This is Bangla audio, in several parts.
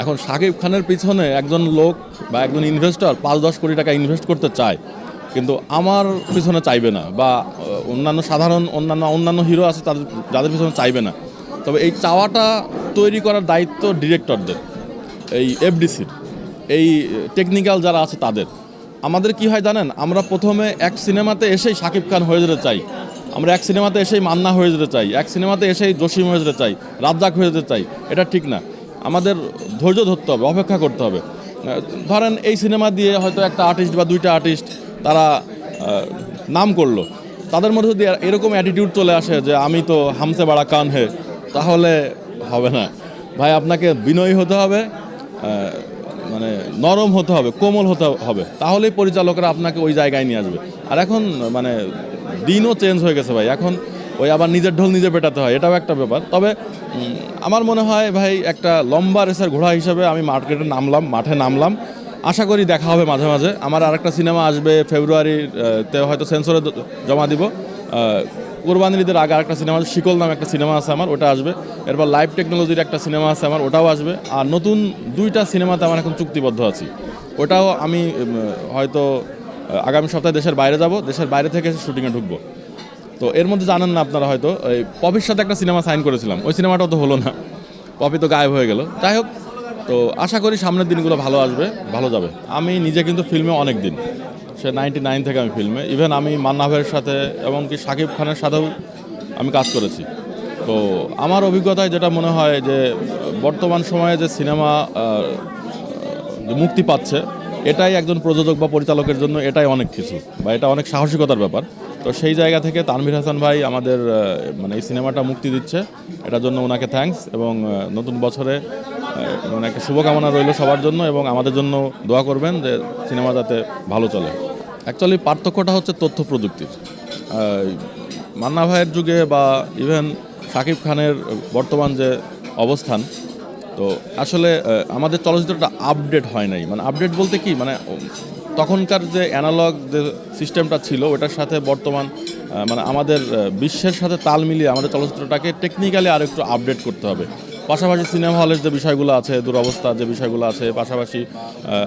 এখন শাকিব খানের পিছনে একজন লোক বা একজন ইনভেস্টর 5-10 কোটি টাকা ইনভেস্ট করতে চায়, কিন্তু আমার পিছনে চাইবে না, বা অন্যান্য সাধারণ অন্যান্য হিরো আছে তাদের যাদের পিছনে চাইবে না। তবে এই চাওয়াটা তৈরি করার দায়িত্ব ডিরেক্টরদের, এই এফডিসির, এই টেকনিক্যাল যারা আছে তাদের। আমাদের কি হয় জানেন, আমরা প্রথমে এক সিনেমাতে এসেই শাকিব খান হয়ে যেতে চাই, আমরা এক সিনেমাতে এসেই মান্না হয়ে যেতে চাই, এক সিনেমাতে এসেই জসিম হয়ে যেতে চাই, রাজ্জাক হয়ে যেতে চাই। এটা ঠিক না। আমাদের ধৈর্য ধরতে হবে, অপেক্ষা করতে হবে। ধরেন এই সিনেমা দিয়ে হয়তো একটা আর্টিস্ট বা দুইটা আর্টিস্ট তারা নাম করলো, তাদের মধ্যে যদি এরকম অ্যাটিটিউড চলে আসে যে আমি তো হামসে বাড়া কান হে, তাহলে হবে না ভাই। আপনাকে বিনয়ী হতে হবে, মানে নরম হতে হবে, কোমল হতে হবে, তাহলেই পরিচালকরা আপনাকে ওই জায়গায় নিয়ে আসবে। আর এখন মানে দিনও চেঞ্জ হয়ে গেছে ভাই, এখন ওই আবার নিজের ঢোল নিজে পেটাতে হয়, এটাও একটা ব্যাপার। তবে আমার মনে হয় ভাই, একটা লম্বা রেসের ঘোড়া হিসেবে আমি মাঠে নামলাম। আশা করি দেখা হবে মাঝে মাঝে। আমার আরেকটা সিনেমা আসবে ফেব্রুয়ারিতে, হয়তো সেন্সরে জমা দিব। কোরবানির ঈদের আগে আরেকটা সিনেমা, শিকল নামে একটা সিনেমা আছে আমার, ওটা আসবে। এরপর লাইভ টেকনোলজির একটা সিনেমা আছে আমার, ওটাও আসবে। আর নতুন 2টা সিনেমাতে আমার এখন চুক্তিবদ্ধ আছি, ওটাও আমি হয়তো আগামী সপ্তাহে দেশের বাইরে যাব, দেশের বাইরে থেকে শুটিংয়ে ঢুকবো। তো এর মধ্যে জানেন না আপনারা হয়তো, এই পপির সাথে একটা সিনেমা সাইন করেছিলাম, ওই সিনেমাটাও তো হলো না, পপি তো গায়েব হয়ে গেল। যাই হোক, তো আশা করি সামনের দিনগুলো ভালো আসবে, ভালো যাবে। আমি নিজে কিন্তু ফিল্মে অনেক দিন, সে 99 থেকে আমি ফিল্মে, ইভেন আমি মান্না ভাইয়ের সাথে এমনকি শাকিব খানের সাথেও আমি কাজ করেছি। তো আমার অভিজ্ঞতায় যেটা মনে হয় যে বর্তমান সময়ে যে সিনেমা মুক্তি পাচ্ছে, এটাই একজন প্রযোজক বা পরিচালকের জন্য এটাই অনেক কিছু, বা এটা অনেক সাহসিকতার ব্যাপার। তো সেই জায়গা থেকে তানভীর হাসান ভাই আমাদের মানে এই সিনেমাটা মুক্তি দিচ্ছে, এটার জন্য ওনাকে থ্যাঙ্কস। এবং নতুন বছরে মানে একটা শুভকামনা রইল সবার জন্য, এবং আমাদের জন্য দোয়া করবেন যে সিনেমা যাতে ভালো চলে। অ্যাকচুয়ালি পার্থক্যটা হচ্ছে তথ্য প্রযুক্তির। মান্না ভাইয়ের যুগে বা ইভেন শাকিব খানের বর্তমান যে অবস্থান, তো আসলে আমাদের চলচ্চিত্রটা আপডেট হয় নাই। মানে আপডেট বলতে কি, মানে তখনকার যে অ্যানালগ যে সিস্টেমটা ছিল, ওটার সাথে বর্তমান মানে আমাদের বিশ্বের সাথে তাল মিলিয়ে আমাদের চলচ্চিত্রটাকে টেকনিক্যালি আরও একটু আপডেট করতে হবে। পাশাপাশি সিনেমা হলের যে বিষয়গুলো আছে, দুরবস্থা যে বিষয়গুলো আছে, পাশাপাশি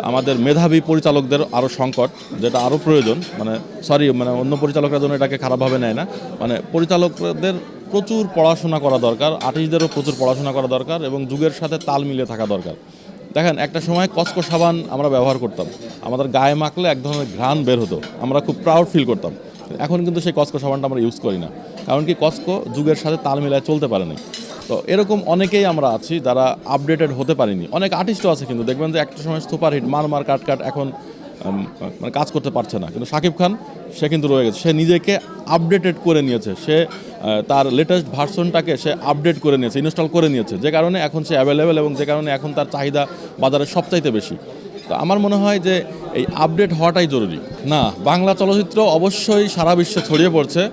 আমাদের মেধাবী পরিচালকদের আরও সংকট, যেটা আরও প্রয়োজন। মানে অন্য পরিচালকরা যেন এটাকে খারাপভাবে নেয় না। মানে পরিচালকদের প্রচুর পড়াশোনা করা দরকার, আর্টিস্টদেরও প্রচুর পড়াশোনা করা দরকার, এবং যুগের সাথে তাল মিলিয়ে থাকা দরকার। দেখেন, একটা সময় কসকো সাবান আমরা ব্যবহার করতাম, আমাদের গায়ে মাখলে এক ধরনের ঘ্রাণ বের হতো, আমরা খুব প্রাউড ফিল করতাম। এখন কিন্তু সেই কসকো সাবানটা আমরা ইউজ করি না, কারণ কি কসকো যুগের সাথে তাল মিলায় চলতে পারে না। তো এরকম অনেকেই আমরা আছি যারা আপডেটেড হতে পারিনি। অনেক আর্টিস্টও আছে কিন্তু দেখবেন যে একটা সময় সুপারহিট মার কাট এখন মানে কাজ করতে পারছে না। কিন্তু শাকিব খান, সে কিন্তু রয়ে গেছে, সে নিজেকে আপডেটেড করে নিয়েছে, সে তার লেটেস্ট ভার্সনটাকে সে আপডেট করে নিয়েছে, ইনস্টল করে নিয়েছে, যে কারণে এখন সে অ্যাভেলেবেল, এবং যে কারণে এখন তার চাহিদা বাজারে সবচাইতে বেশি। তো আমার মনে হয় যে এই আপডেট হওয়াটাই জরুরি। না, বাংলা চলচ্চিত্র অবশ্যই সারা বিশ্বে ছড়িয়ে পড়ছে।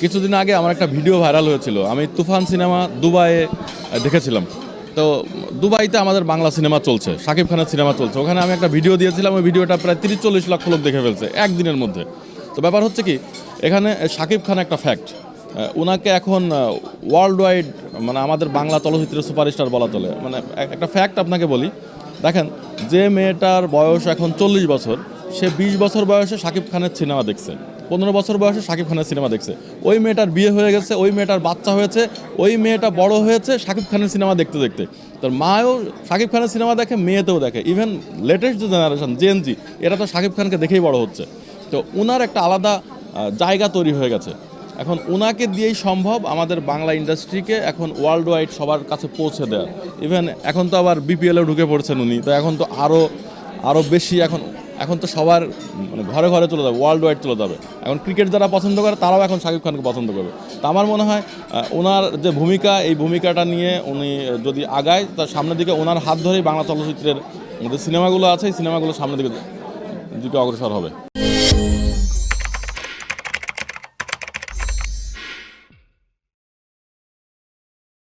কিছুদিন আগে আমার একটা ভিডিও ভাইরাল হয়েছিল, আমি তুফান সিনেমা দুবাইয়ে দেখেছিলাম। তো দুবাইতে আমাদের বাংলা সিনেমা চলছে, শাকিব খানের সিনেমা চলছে, ওখানে আমি একটা ভিডিও দিয়েছিলাম, ওই ভিডিওটা প্রায় 30-40 লক্ষ লোক দেখে ফেলছে একদিনের মধ্যে। তো ব্যাপার হচ্ছে কি, এখানে শাকিব খান একটা ফ্যাক্ট, ওনাকে এখন ওয়ার্ল্ড ওয়াইড মানে আমাদের বাংলা চলচ্চিত্রের সুপারস্টার বলা চলে। মানে একটা ফ্যাক্ট আপনাকে বলি, দেখেন, যে মেয়েটার বয়স এখন 40 বছর, সে 20 বছর বয়সে শাকিব খানের সিনেমা দেখছে, 15 বছর বয়সে শাকিব খানের সিনেমা দেখছে। ওই মেয়েটার বিয়ে হয়ে গেছে, ওই মেয়েটার বাচ্চা হয়েছে, ওই মেয়েটা বড় হয়েছে শাকিব খানের সিনেমা দেখতে দেখতে। তার মাও শাকিব খানের সিনেমা দেখে, মেয়েতেও দেখে, ইভেন লেটেস্ট যে জেনারেশন জেনজি, এরা তো শাকিব খানকে দেখেই বড় হচ্ছে। তো ওনার একটা আলাদা জায়গা তৈরি হয়ে গেছে। এখন ওনাকে দিয়েই সম্ভব আমাদের বাংলা ইন্ডাস্ট্রিকে এখন ওয়ার্ল্ড ওয়াইড সবার কাছে পৌঁছে দেওয়া। ইভেন এখন তো আবার বিপিএলেও ঢুকে পড়ছেন উনি, তো এখন তো আরও বেশি, এখন তো সবার মানে ঘরে ঘরে চলে যাবে, ওয়ার্ল্ড ওয়াইড চলে যাবে। এখন ক্রিকেট যারা পছন্দ করে তারাও এখন শাকিব খানকে পছন্দ করবে। তো আমার মনে হয় ওনার যে ভূমিকা, এই ভূমিকাটা নিয়ে উনি যদি আগায়, তার সামনের দিকে ওনার হাত ধরেই বাংলা চলচ্চিত্রের যে সিনেমাগুলো আছে, এই সিনেমাগুলো সামনের দিকে অগ্রসর হবে।